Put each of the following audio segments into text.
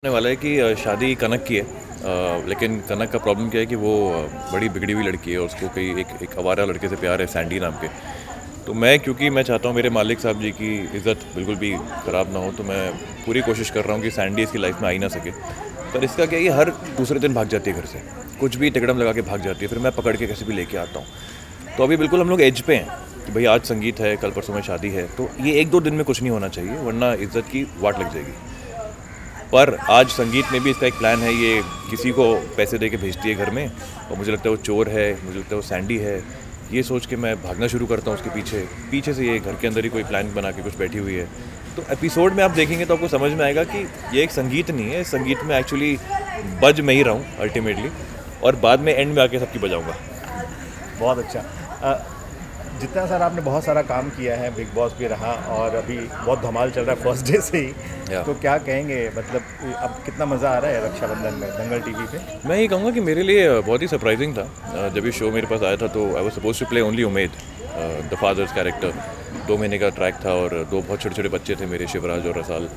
होने वाला है कि शादी कनक की है। लेकिन कनक का प्रॉब्लम क्या है कि वो बड़ी बिगड़ी हुई लड़की है और उसको कई एक आवारा लड़के से प्यार है, सैंडी नाम के। तो क्योंकि मैं चाहता हूँ मेरे मालिक साहब जी की इज़्ज़त बिल्कुल भी ख़राब ना हो, तो मैं पूरी कोशिश कर रहा हूँ कि सैंडी इसकी लाइफ में आ ही ना सके। पर इसका क्या है, ये हर दूसरे दिन भाग जाती है घर से, कुछ भी तिकड़म लगा के भाग जाती है, फिर मैं पकड़ के कैसे भी लेके आता हूँ। तो अभी बिल्कुल हम लोग एज पे हैं कि भाई आज संगीत है, कल परसों में शादी है, तो ये 1-2 दिन में कुछ नहीं होना चाहिए, वरना इज़्ज़त की वाट लग जाएगी। पर आज संगीत में भी इसका एक प्लान है, ये किसी को पैसे दे के भेजती है घर में, और मुझे लगता है वो चोर है, मुझे लगता है वो सैंडी है। ये सोच के मैं भागना शुरू करता हूँ उसके पीछे पीछे से, ये घर के अंदर ही कोई प्लान बना के कुछ बैठी हुई है। तो एपिसोड में आप देखेंगे तो आपको समझ में आएगा कि ये एक संगीत नहीं है, इस संगीत में एक्चुअली बज मैं ही रहा हूँ अल्टीमेटली, और बाद में एंड में आके सबकी बजाऊँगा। बहुत अच्छा। जितना सारा आपने बहुत सारा काम किया है, बिग बॉस भी रहा और अभी बहुत धमाल चल रहा है फर्स्ट डे से ही। तो क्या कहेंगे, मतलब अब कितना मज़ा आ रहा है रक्षाबंधन में दंगल टीवी पे? मैं ये कहूँगा कि मेरे लिए बहुत ही सरप्राइजिंग था। जब ये शो मेरे पास आया था तो I was suppose to play only Umed, the father's character. 2 महीने का ट्रैक था और 2 बहुत छोटे छोटे बच्चे थे मेरे, शिवराज और रसाल।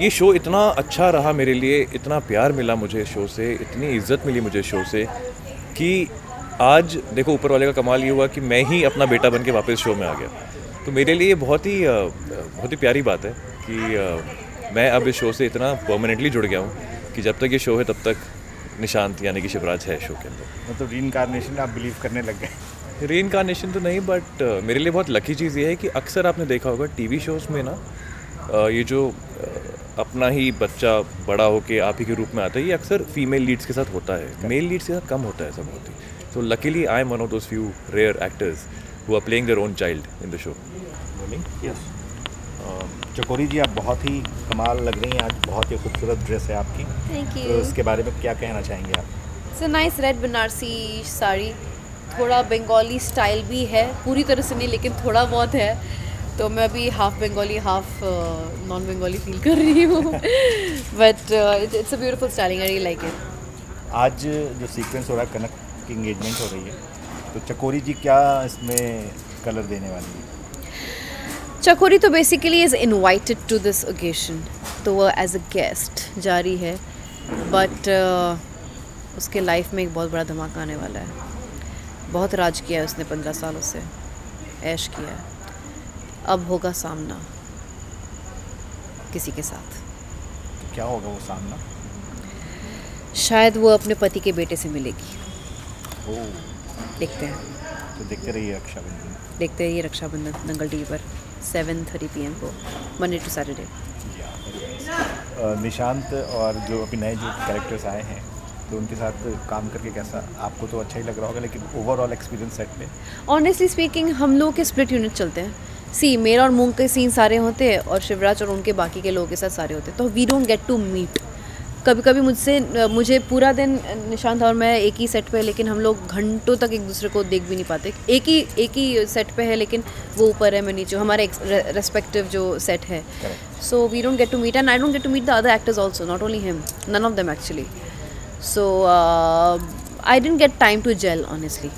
ये शो इतना अच्छा रहा मेरे लिए, इतना प्यार मिला मुझे शो से, इतनी इज्जत मिली मुझे शो से, कि आज देखो ऊपर वाले का कमाल ये हुआ कि मैं ही अपना बेटा बन के वापस शो में आ गया। तो मेरे लिए बहुत ही प्यारी बात है कि मैं अब इस शो से इतना परमानेंटली जुड़ गया हूँ कि जब तक ये शो है तब तक निशांत यानी कि शिवराज है शो के अंदर। मतलब रीइंकार्नेशन आप बिलीव करने लग गए? रीइंकार्नेशन तो नहीं, बट मेरे लिए बहुत लकी चीज़ ये है कि अक्सर आपने देखा होगा टीवी शोज़ में ना, ये जो अपना ही बच्चा बड़ा होके आप ही के रूप में आता है, ये अक्सर फीमेल लीड्स के साथ होता है, मेल लीड्स के साथ कम होता है ऐसा बहुत ही। So luckily I am one of those few rare actors who are playing their own child in the show. Yes. चकोरी जी, आप बहुत ही कमाल लग रही हैं आज, बहुत ही खूबसूरत ड्रेस है आपकी। थैंक तो यू। इसके बारे में क्या कहना चाहेंगे आप? It's a nice red Banarasi sari, थोड़ा बंगाली स्टाइल भी है, पूरी तरह से नहीं लेकिन थोड़ा बहुत है। तो मैं अभी half Bengali half non Bengali feel कर रही हूँ, but it's a beautiful styling, I really like it. आज जो सीक्वेंस हो रहा है, कनक की इंगेजमेंट हो रही है, तो चकोरी जी क्या इसमें कलर देने वाली है? चकोरी तो basically is invited to this occasion, तो वो एज अ गेस्ट जा रही है, बट उसके लाइफ में एक बहुत बड़ा धमाका आने वाला है। बहुत राज किया है उसने 15 सालों से, ऐश किया है, अब होगा सामना किसी के साथ। तो क्या होगा वो सामना? शायद वो अपने पति के बेटे से मिलेगी। ओह, देखते हैं, तो देखते रहिए रक्षाबंधन। देखते रहिए रक्षाबंधन दंगल टीवी पर 7:30 PM को, मंडे टू सैटरडे। निशांत और जो अभी नए जो कैरेक्टर्स आए हैं, तो उनके साथ काम करके कैसा? आपको तो अच्छा ही लग रहा होगा, लेकिन ओवरऑल एक्सपीरियंस सेट पे? ऑनेस्टली स्पीकिंग हम लोग के स्प्लिट यूनिट चलते हैं। सी मेरा और मूंग के सीन सारे होते हैं और शिवराज और उनके बाकी के लोगों के साथ सारे होते हैं, तो we don't get to meet. कभी कभी मुझे पूरा दिन निशांत और मैं एक ही सेट पे है, लेकिन हम लोग घंटों तक एक दूसरे को देख भी नहीं पाते। एक ही सेट पे है, लेकिन वो ऊपर है, मैं नीचे हूँ, हमारे रेस्पेक्टिव जो सेट है। So we don't get to meet, and I don't get to meet the other actors also, not only him, none of them actually. So I didn't get time to gel honestly,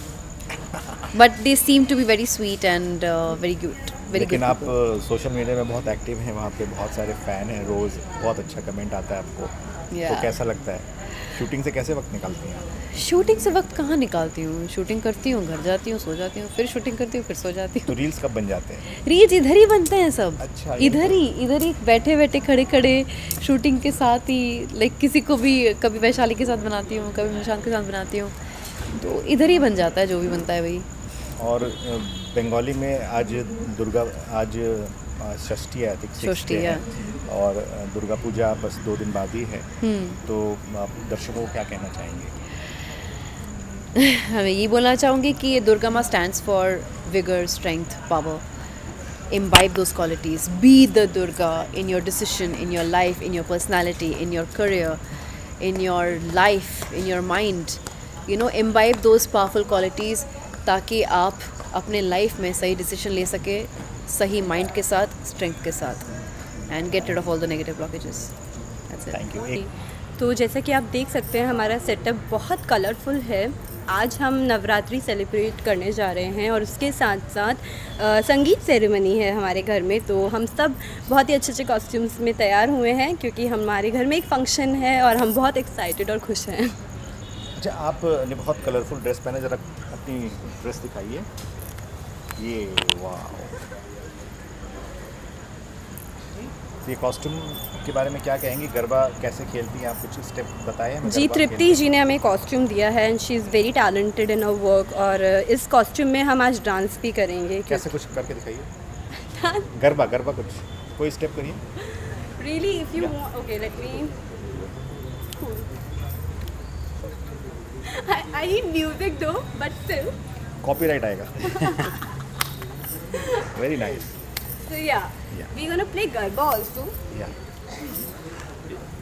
but they seem to be very sweet and very good, very लेकिन good आप people. Social media में बहुत active हैं, वहाँ पे बहुत सारे fan हैं, रोज़ बहुत अच्छा कमेंट आता है आपको। Yeah. तो कैसा लगता है? शूटिंग से कैसे वक्त निकालती हैं आप? शूटिंग से वक्त कहाँ निकालती हूँ, शूटिंग करती हूँ, घर जाती हूँ, सो जाती हूँ, फिर शूटिंग करती हूँ, फिर सो जाती तो हूँ। रील्स कब बन जाते हैं? रील्स इधर ही बनते हैं सब। अच्छा, इधर ही बैठे बैठे खड़े खड़े शूटिंग के साथ ही, लाइक किसी को भी कभी वैशाली के साथ बनाती हूँ, कभी निशांत के साथ बनाती हूँ, तो इधर ही बन जाता है जो भी बनता है वही। और बंगाली में आज षष्ठी है, षष्ठी है। और दुर्गा पूजा बस 2 दिन बाद ही है। तो आप दर्शकों को क्या कहना चाहेंगे? मैं ये बोलना चाहूँगी कि दुर्गा माँ stands for vigour, strength, power. Imbibe those qualities. Be the Durga in your decision, in your life, in your personality, in your career, in your life, in your mind. Imbibe those powerful qualities ताकि आप अपने life में सही decision ले सके, सही mind के साथ, स्ट्रेंथ के साथ, and get rid of all the negative blockages. That's it. Thank you. तो जैसा कि आप देख सकते हैं हमारा सेटअप बहुत कलरफुल है आज हम नवरात्रि सेलिब्रेट करने जा रहे हैं और उसके साथ साथ संगीत सेरेमनी है हमारे घर में, तो हम सब बहुत ही अच्छे अच्छे कॉस्ट्यूम्स में तैयार हुए हैं क्योंकि हमारे घर में एक फंक्शन है और हम बहुत एक्साइटेड और खुश हैं। अच्छा, आपने बहुत कलरफुल ड्रेस पहने, जरा अपनी ड्रेस दिखाइए। ये वाह, ये कॉस्ट्यूम के बारे में क्या कहेंगे? गरबा कैसे खेलती हैं आप, कुछ स्टेप बताएं हमें। जी, गरबा तृप्ति खेलने जी ने हमें कॉस्ट्यूम दिया है and she is very talented in our work, और इस कॉस्ट्यूम में हम आज डांस भी करेंगे। कैसे कुछ करके दिखाइए। गरबा गरबा कुछ कोई स्टेप करिए। Really if you okay let me I need music दो बट स्टिल कॉपीराइट आएगा। Very nice. So yeah we gonna play garba also. Yeah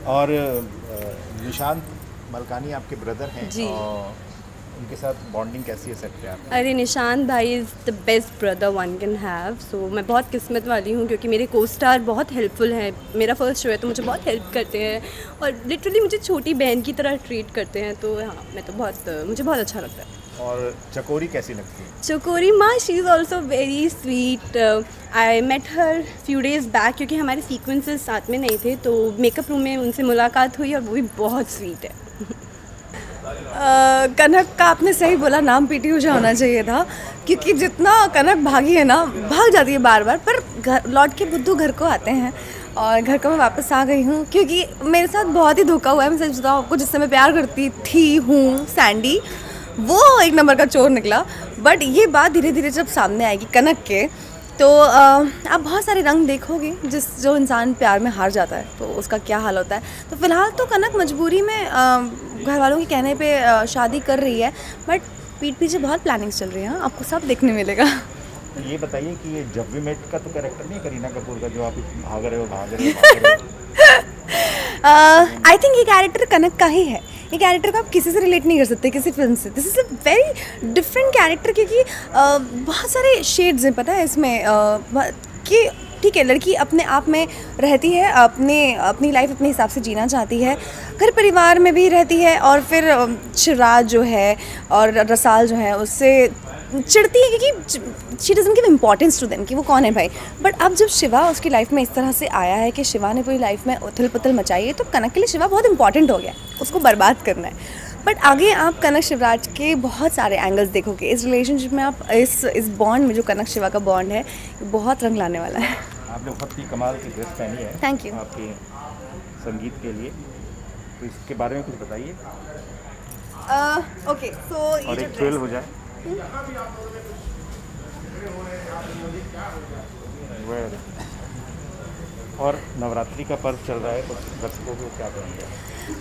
और निशांत मलकानी आपके ब्रदर हैं जी। और उनके साथ बॉन्डिंग कैसी है सेट पे आप? अरे निशांत भाई is the best brother one can have. So मैं बहुत किस्मत वाली हूँ क्योंकि मेरे को स्टार बहुत हेल्पफुल हैं। मेरा फर्स्ट शो है तो मुझे बहुत हेल्प करते हैं और लिटरली मुझे छोटी बहन की तरह ट्रीट करते हैं। तो हाँ, मैं तो मुझे बहुत अच्छा लगता है। और चकोरी कैसी लगती है? चकोरी माँ, she is also very sweet. I met her few days back क्योंकि हमारे सीक्वेंसेस साथ में नहीं थे, तो मेकअप रूम में उनसे मुलाकात हुई और वो भी बहुत स्वीट है। कनक का आपने सही बोला, नाम पीटी ऊषा होना चाहिए था क्योंकि जितना कनक भागी है ना, भाग जाती है बार बार, पर घर लौट के बुद्धू घर को आते हैं और घर को मैं वापस आ गई हूँ क्योंकि मेरे साथ बहुत ही धोखा हुआ है। मैं सच बताऊँ आपको, जिससे मैं प्यार करती थी हूँ सैंडी, वो एक नंबर का चोर निकला। बट ये बात धीरे धीरे जब सामने आएगी कनक के, तो आप बहुत सारे रंग देखोगे जो इंसान प्यार में हार जाता है तो उसका क्या हाल होता है। तो फिलहाल तो कनक मजबूरी में घर वालों के कहने पे शादी कर रही है, बट पीठ पीछे बहुत प्लानिंग्स चल रही हैं, आपको सब देखने मिलेगा। तो ये बताइए कि ये जब वी मेट का तो कैरेक्टर नहीं है करीना कपूर का, जो आप भाग रहे हो आई थिंक ये कैरेक्टर कनक का ही है। ये कैरेक्टर को आप किसी से रिलेट नहीं कर सकते, किसी फिल्म से। This is a very different character क्योंकि बहुत सारे शेड्स हैं, पता है इसमें कि ठीक है, लड़की अपने आप में रहती है, अपनी लाइफ अपने हिसाब से जीना चाहती है, घर परिवार में भी रहती है, और फिर शिवराज जो है और रसाल जो है उससे चिढ़ती है क्योंकि she doesn't give importance to them कि वो कौन है भाई। बट अब जब शिवा उसकी लाइफ में इस तरह से आया है कि शिवा ने पूरी लाइफ में उथल पुथल मचाई है, तो कनक के लिए शिवा बहुत इंपॉर्टेंट हो गया, उसको बर्बाद करना है। बट आगे आप कनक शिवराज के बहुत सारे एंगल्स देखोगे इस रिलेशनशिप में। आप इस बॉन्ड में, जो कनक शिवा का बॉन्ड है, बहुत रंग लाने वाला है। आपने बहुत ही कमाल की ड्रेस पहनी है। Thank you. आपके संगीत के लिए, तो इसके बारे में कुछ बताइए ओके, सो और एक थ्रिल हो जाए। और नवरात्रि का पर्व चल रहा है, तो दर्शकों को क्या कहेंगे?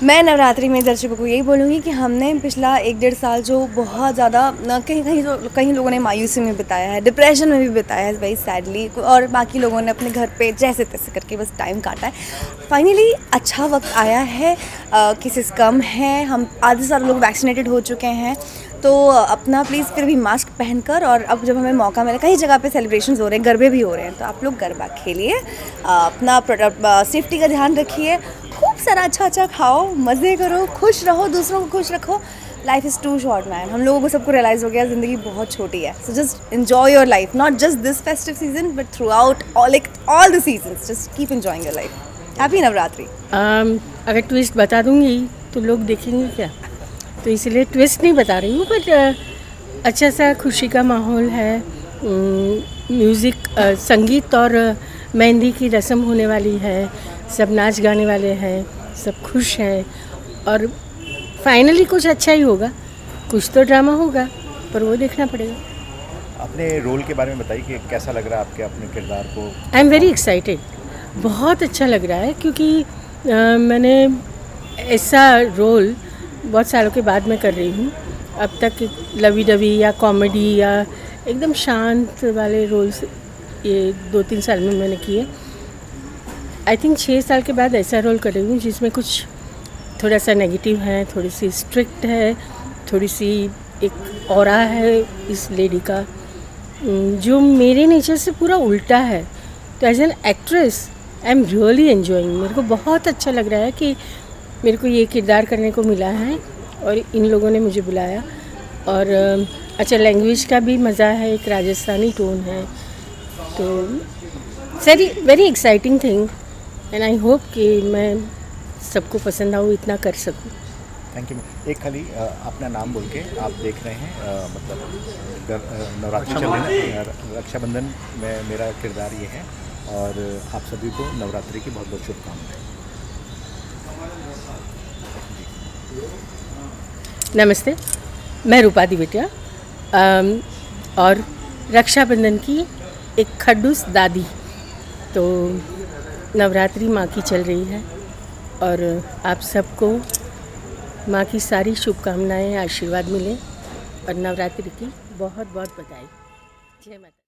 मैं नवरात्रि में दर्शकों को यही बोलूँगी कि हमने पिछला 1-1.5 साल जो बहुत ज़्यादा कहीं लोगों ने मायूसी में बिताया है, डिप्रेशन में भी बिताया है वेरी सैडली, और बाकी लोगों ने अपने घर पे जैसे तैसे करके बस टाइम काटा है। फाइनली अच्छा वक्त आया है, केसेस कम हैं, हम आधे से ज़्यादा लोग वैक्सीनेटेड हो चुके हैं, तो अपना प्लीज़ फिर भी मास्क पहनकर, और अब जब हमें मौका मिला, कई जगह पे सेलिब्रेशंस हो रहे हैं, गरबे भी हो रहे हैं, तो आप लोग गरबा खेलिए, अपना सेफ्टी का ध्यान रखिए, खूब सारा अच्छा खाओ, मज़े करो, खुश रहो, दूसरों को खुश रखो। Life is too short man. हम लोगों को सबको रियलाइज़ हो गया ज़िंदगी बहुत छोटी है। So just enjoy your life, not just this festive season but through out all the seasons. Just keep enjoying your life. Happy Navratri. अगर ट्विस्ट बता दूंगी तो लोग देखेंगे क्या, तो इसलिए ट्विस्ट नहीं बता रही हूँ, बट अच्छा सा खुशी का माहौल है। म्यूज़िक, संगीत और मेहंदी की रस्म होने वाली है, सब नाच गाने वाले हैं, सब खुश हैं, और फाइनली कुछ अच्छा ही होगा। कुछ तो ड्रामा होगा पर वो देखना पड़ेगा। अपने रोल के बारे में बताइए कि कैसा लग रहा है आपके अपने किरदार को? आई एम वेरी एक्साइटेड, बहुत अच्छा लग रहा है क्योंकि मैंने ऐसा रोल बहुत सालों के बाद मैं कर रही हूँ। अब तक लवी डवी या कॉमेडी या एकदम शांत वाले रोल्स ये 2-3 साल में मैंने किए। आई थिंक 6 साल के बाद ऐसा रोल कर रही हूँ जिसमें कुछ थोड़ा सा नेगेटिव है, थोड़ी सी स्ट्रिक्ट है, थोड़ी सी एक ऑरा है इस लेडी का जो मेरे नेचर से पूरा उल्टा है। तो as an actress I am really enjoying. मेरे को बहुत अच्छा लग रहा है कि मेरे को ये किरदार करने को मिला है और इन लोगों ने मुझे बुलाया। और अच्छा लैंग्वेज का भी मज़ा है, एक राजस्थानी टोन है, तो very exciting thing and I hope कि मैं सबको पसंद आऊँ, इतना कर सकूँ। Thank you. एक खाली अपना नाम बोल के आप देख रहे हैं नवरात्रि चल रही है, रक्षाबंधन में मेरा किरदार ये है और आप सभी को नवरात्रि की बहुत बहुत शुभकामनाएं। नमस्ते, मैं रूपा दिवेटिया और रक्षाबंधन की एक खडूस दादी। तो नवरात्रि माँ की चल रही है और आप सबको माँ की सारी शुभकामनाएं, आशीर्वाद मिले और नवरात्रि की बहुत बहुत बधाई। जय माता।